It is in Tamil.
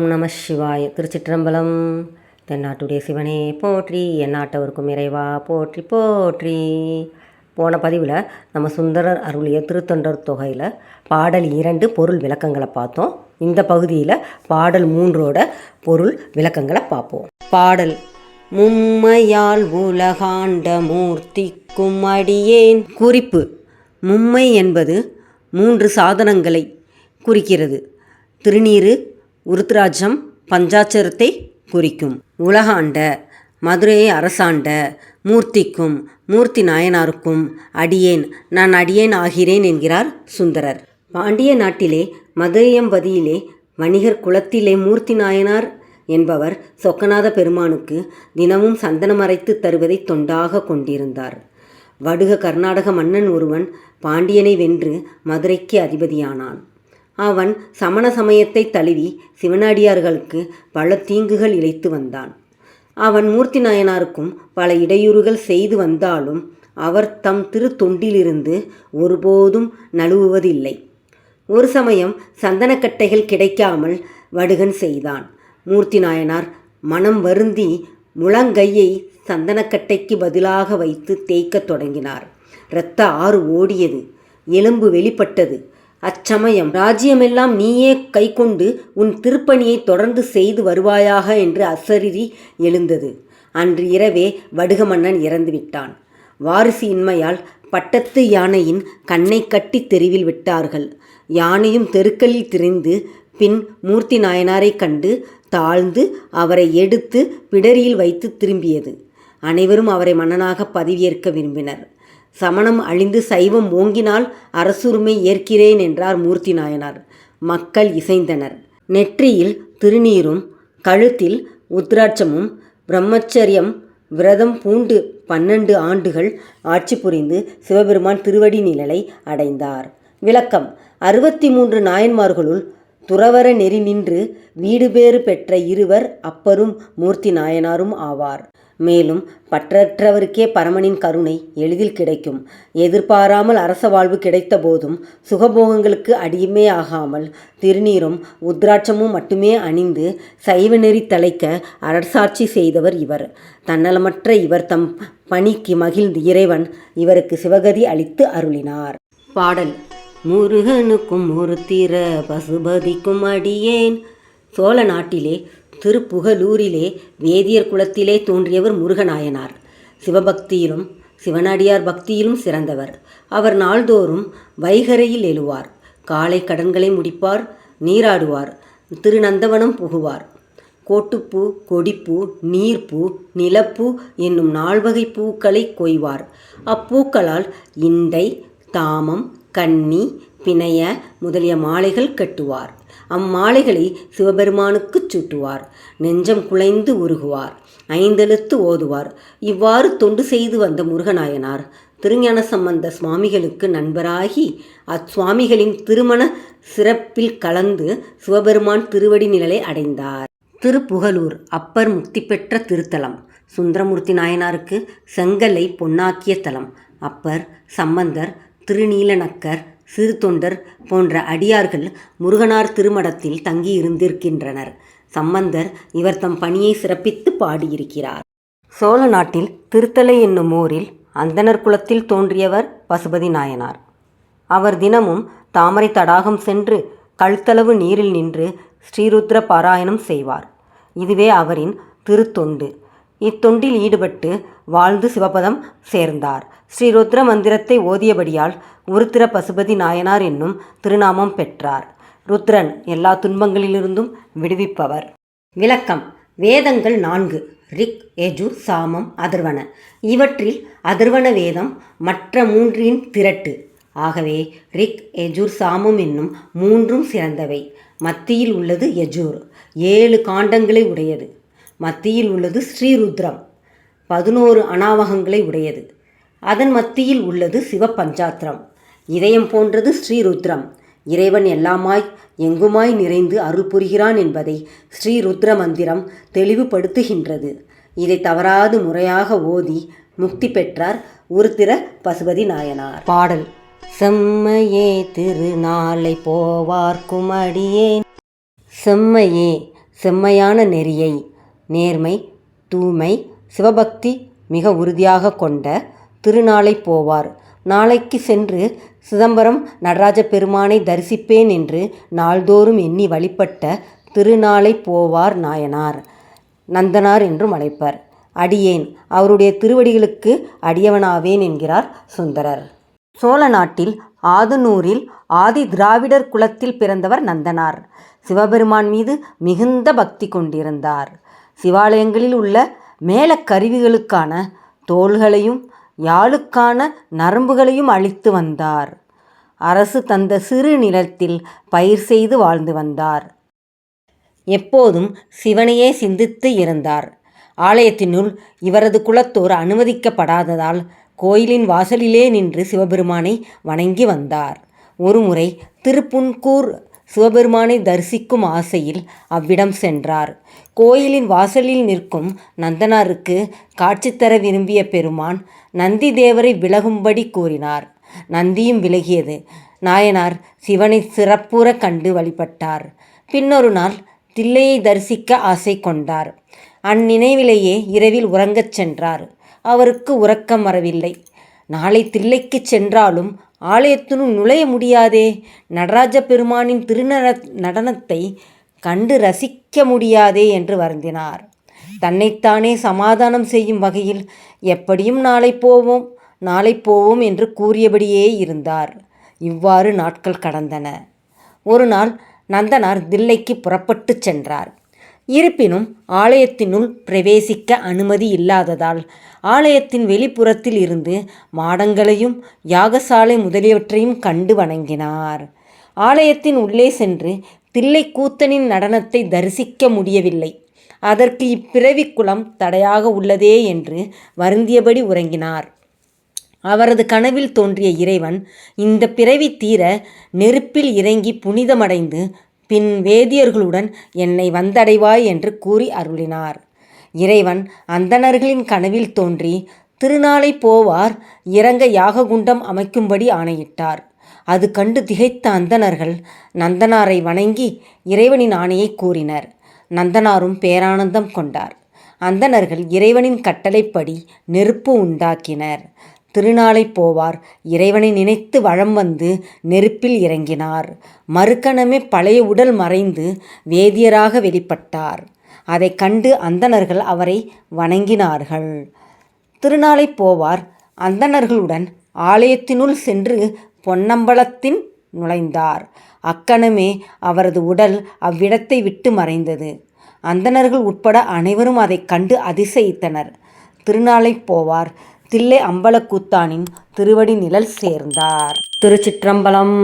ஓம் நம சிவாய. திருச்சிற்றம்பலம். தென்னாட்டுடைய சிவனே போற்றி, எந்நாட்டவருக்கும் இறைவா போற்றி போற்றி. போன பதிவில் நம்ம சுந்தரர் அருளிய திருத்தொண்டர் தொகையில் பாடல் 2 பொருள் விளக்கங்களை பார்த்தோம். இந்த பகுதியில் பாடல் 3 பொருள் விளக்கங்களை பார்ப்போம். பாடல்: மும்மையால் உலகாண்ட மூர்த்திக்கும் அடியேன். குறிப்பு: மும்மை என்பது 3 சாதனங்களை குறிக்கிறது. திருநீறு, உருத்ராட்சம், பஞ்சாட்சரத்தை குறிக்கும். உலகாண்ட, மதுரையை அரசாண்ட, மூர்த்திக்கும், மூர்த்தி நாயனாருக்கும் அடியேன், நான் அடியேன் ஆகிறேன் என்கிறார் சுந்தரர். பாண்டிய நாட்டிலே மதுரையம்பதியிலே வணிகர் குலத்திலே மூர்த்தி நாயனார் என்பவர் சொக்கநாத பெருமானுக்கு தினமும் சந்தனம் அரைத்து தருவதை தொண்டாக கொண்டிருந்தார். வடுக கர்நாடக மன்னன் ஒருவன் பாண்டியனை வென்று மதுரைக்கு அதிபதியானான். அவன் சமண சமயத்தை தழுவி சிவனடியார்களுக்கு பல தீங்குகள் இழைத்து வந்தான். அவன் மூர்த்தி நாயனாருக்கும் பல இடையூறுகள் செய்து வந்தாலும் அவர் தம் திரு தொண்டிலிருந்து ஒருபோதும் நழுவுவதில்லை. ஒரு சமயம் சந்தனக்கட்டைகள் கிடைக்காமல் வடுகன் செய்தான். மூர்த்தி நாயனார் மனம் வருந்தி முழங்கையை சந்தனக்கட்டைக்கு பதிலாக வைத்து தேய்க்கத் தொடங்கினார். இரத்த ஆறு ஓடியது, எலும்பு வெளிப்பட்டது. அச்சமயம், ராஜ்யமெல்லாம் நீயே கைக்கொண்டு உன் திருப்பணியை தொடர்ந்து செய்து வருவாயாக என்று அசரீரி எழுந்தது. அன்று இரவே வடுக மன்னன் இறந்துவிட்டான். வாரிசு இன்மையால் பட்டத்து யானையின் கண்ணை கட்டி தெருவில் விட்டார்கள். யானையும் தெருக்களில் திரிந்து பின் மூர்த்தி நாயனாரை கண்டு தாழ்ந்து அவரை எடுத்து பிடரியில் வைத்து திரும்பியது. அனைவரும் அவரை மன்னனாக பதவியேற்க விரும்பினர். சமணம் அழிந்து சைவம் ஓங்கினால் அரசுரிமை ஏற்கிறேன் என்றார் மூர்த்தி நாயனார். மக்கள் இசைந்தனர். நெற்றியில் திருநீரும் கழுத்தில் உத்ராட்சமும் பிரம்மச்சரியம் விரதம் பூண்டு 12 ஆண்டுகள் ஆட்சி புரிந்து சிவபெருமான் திருவடி நிழலை அடைந்தார். விளக்கம்: 63 நாயன்மார்களுள் துறவற நெறி நின்று வீடு பேறு பெற்ற இருவர் அப்பரும் மூர்த்தி நாயனாரும் ஆவார். மேலும் பற்றற்றவருக்கே பரமனின் கருணை எளிதில் கிடைக்கும். எதிர்பாராமல் அரச வாழ்வு கிடைத்த போதும் சுகபோகங்களுக்கு அடியுமே ஆகாமல் திருநீரும் உத்ராட்சமும் மட்டுமே அணிந்து சைவ நெறி தலைக்க அரசாட்சி செய்தவர் இவர். தன்னலமற்ற இவர் தம் பணிக்கு மகிழ்ந்து இறைவன் இவருக்கு சிவகதி அளித்து அருளினார். பாடல்: முருகனுக்கும் முருத்திர பசுபதிக்கும் அடியேன். சோழ நாட்டிலே திருப்புகலூரிலே வேதியர் குலத்திலே தோன்றியவர் முருகநாயனார். சிவபக்தியிலும் சிவனடியார் பக்தியிலும் சிறந்தவர். அவர் நாள்தோறும் வைகரையில் எழுவார். காலை கடன்களை முடிப்பார், நீராடுவார், திருநந்தவனம் புகுவார். கோட்டுப்பூ, கொடிப்பூ, நீர்ப்பூ, நிலப்பூ என்னும் 4 பூக்களை கொய்வார். அப்பூக்களால் இண்டை, தாமம், கன்னி, பிணைய முதலிய மாலைகள் கட்டுவார். அம்மாலைகளை சிவபெருமானுக்குச் சூட்டுவார். நெஞ்சம் குலைந்து உருகுவார். 5 எழுத்து ஓதுவார். இவ்வாறு தொண்டு செய்து வந்த முருகநாயனார் திருஞான சம்பந்த சுவாமிகளுக்கு நண்பராகி அச்சுவாமிகளின் திருமண சிறப்பில் கலந்து சிவபெருமான் திருவடி நிழலை அடைந்தார். திருப்புகலூர் அப்பர் முக்தி பெற்ற திருத்தலம். சுந்தரமூர்த்தி நாயனாருக்கு செங்கல்லை பொன்னாக்கிய தலம். அப்பர், சம்பந்தர், திருநீலநக்கர், சிறு தொண்டர் போன்ற அடியார்கள் முருகனார் திருமடத்தில் தங்கியிருந்திருக்கின்றனர். சம்பந்தர் இவர் தம் பணியை சிறப்பித்து பாடியிருக்கிறார். சோழ நாட்டில் திருத்தலை என்னும் ஊரில் அந்தணர் குலத்தில் தோன்றியவர் பசுபதி நாயனார். அவர் தினமும் தாமரை தடாகம் சென்று கழுத்தளவு நீரில் நின்று ஸ்ரீருத்ர பாராயணம் செய்வார். இதுவே அவரின் திருத்தொண்டு. இத்தொண்டில் ஈடுபட்டு வாழ்ந்து சிவபதம் சேர்ந்தார். ஸ்ரீருத்ர மந்திரத்தை ஓதியபடியால் உருத்திர பசுபதி நாயனார் என்னும் திருநாமம் பெற்றார். ருத்ரன் எல்லா துன்பங்களிலிருந்தும் விடுவிப்பவர். விளக்கம்: வேதங்கள் 4: ரிக், யஜுர், சாமம், அதர்வன. இவற்றில் அதர்வன வேதம் மற்ற 3 திரட்டு. ஆகவே ரிக், யஜுர், சாமம் என்னும் 3 சிறந்தவை. மத்தியில் உள்ளது யஜுர், 7 காண்டங்களை உடையது. மத்தியில் உள்ளது ஸ்ரீருத்ரம், 11 அநாவகங்களை உடையது. அதன் மத்தியில் உள்ளது சிவபஞ்சாத்திரம். இதயம் போன்றது ஸ்ரீருத்ரம். இறைவன் எல்லாமாய் எங்குமாய் நிறைந்து அருள் புரிகிறான் என்பதை ஸ்ரீருத்ர மந்திரம் தெளிவுபடுத்துகின்றது. இதை தவறாது முறையாக ஓதி முக்தி பெற்றார் உருத்திர பசுபதி நாயனார். பாடல்: செம்மையே திருநாளை போவார்க்கும் அடியேன். செம்மையே செம்மையான நெறியை, நேர்மை, தூய்மை, சிவபக்தி மிக உறுதியாக கொண்ட திருநாளை போவார் நாளைக்கு சென்று சிதம்பரம் நடராஜ பெருமானை தரிசிப்பேன் என்று நாள்தோறும் எண்ணி வழிபட்ட திருநாளை போவார் நாயனார், நந்தனார் என்றும் அழைப்பர். அடியேன் அவருடைய திருவடிகளுக்கு அடியவனாவேன் என்கிறார் சுந்தரர். சோழ நாட்டில் ஆதனூரில் ஆதி திராவிடர் குலத்தில் பிறந்தவர் நந்தனார். சிவபெருமான் மீது மிகுந்த பக்தி கொண்டிருந்தார். சிவாலயங்களில் உள்ள மேளக்கருவிகளுக்கான தோள்களையும் யாழுக்கான நரம்புகளையும் அளித்து வந்தார். அரசு தந்த சிறு நிலத்தில் பயிர் செய்து வாழ்ந்து வந்தார். எப்போதும் சிவனையே சிந்தித்து இருந்தார். ஆலயத்தினுள் இவரது குலத்தோர் அனுமதிக்கப்படாததால் கோயிலின் வாசலிலே நின்று சிவபெருமானை வணங்கி வந்தார். ஒருமுறை திருப்புன்கூர் சிவபெருமானை தரிசிக்கும் ஆசையில் அவ்விடம் சென்றார். கோயிலின் வாசலில் நிற்கும் நந்தனாருக்கு காட்சி தர விரும்பிய பெருமான் நந்தி தேவரை விலகும்படி கூறினார். நந்தியும் விலகியது. நாயனார் சிவனை சிறப்புற கண்டு வழிபட்டார். பின்னொரு நாள் தில்லையை தரிசிக்க ஆசை கொண்டார். அந்நினைவிலேயே இரவில் உறங்கச் சென்றார். அவருக்கு உறக்கம் வரவில்லை. நாளை தில்லைக்கு சென்றாலும் ஆலயத்தினுள் நுழைய முடியாதே, நடராஜ பெருமானின் நடனத்தை கண்டு ரசிக்க முடியாதே என்று வருந்தினார். தன்னைத்தானே சமாதானம் செய்யும் வகையில் எப்படியும் நாளை போவோம் என்று கூறியபடியே இருந்தார். இவ்வாறு நாட்கள் கடந்தன. ஒரு நாள் நந்தனார் தில்லைக்கு புறப்பட்டு சென்றார். இருப்பினும் ஆலயத்தினுள் பிரவேசிக்க அனுமதி இல்லாததால் ஆலயத்தின் வெளிப்புறத்தில் இருந்து மாடங்களையும் யாகசாலை முதலியவற்றையும் கண்டு வணங்கினார். ஆலயத்தின் உள்ளே சென்று தில்லை கூத்தனின் நடனத்தை தரிசிக்க முடியவில்லை. அதற்கு இப்பிறவி குலம் தடையாக உள்ளதே என்று வருந்தியபடி உறங்கினார். அவரது கனவில் தோன்றிய இறைவன் இந்த பிறவி தீர நெருப்பில் இறங்கி புனிதமடைந்து பின் வேதியர்களுடன் என்னை வந்தடைவாய் என்று கூறி அருளினார். இறைவன் அந்தணர்களின் கனவில் தோன்றி திருநாளை போவார் இறங்க யாககுண்டம் அமைக்கும்படி ஆணையிட்டார். அது கண்டு திகைத்த அந்தணர்கள் நந்தனாரை வணங்கி இறைவனின் ஆணையை கூறினர். நந்தனாரும் பேரானந்தம் கொண்டார். அந்தணர்கள் இறைவனின் கட்டளைப்படி நெருப்பு உண்டாக்கினர். திருநாளை போவார் இறைவனை நினைத்து வலம் வந்து நெருப்பில் இறங்கினார். மறுகணமே பழைய உடல் மறைந்து வேதியராக வெளிப்பட்டார். அதை கண்டு அந்தணர்கள் அவரை வணங்கினார்கள். திருநாளை போவார் அந்தணர்களுடன் ஆலயத்தினுள் சென்று பொன்னம்பலத்தின் நுழைந்தார். அக்கணமே அவரது உடல் அவ்விடத்தை விட்டு மறைந்தது. அந்தணர்கள் உட்பட அனைவரும் அதை கண்டு அதிசயித்தனர். திருநாளை போவார் தில்லை அம்பலக்கூத்தானின் திருவடி நிழல் சேர்ந்தார். திருச்சிற்றம்பலம்.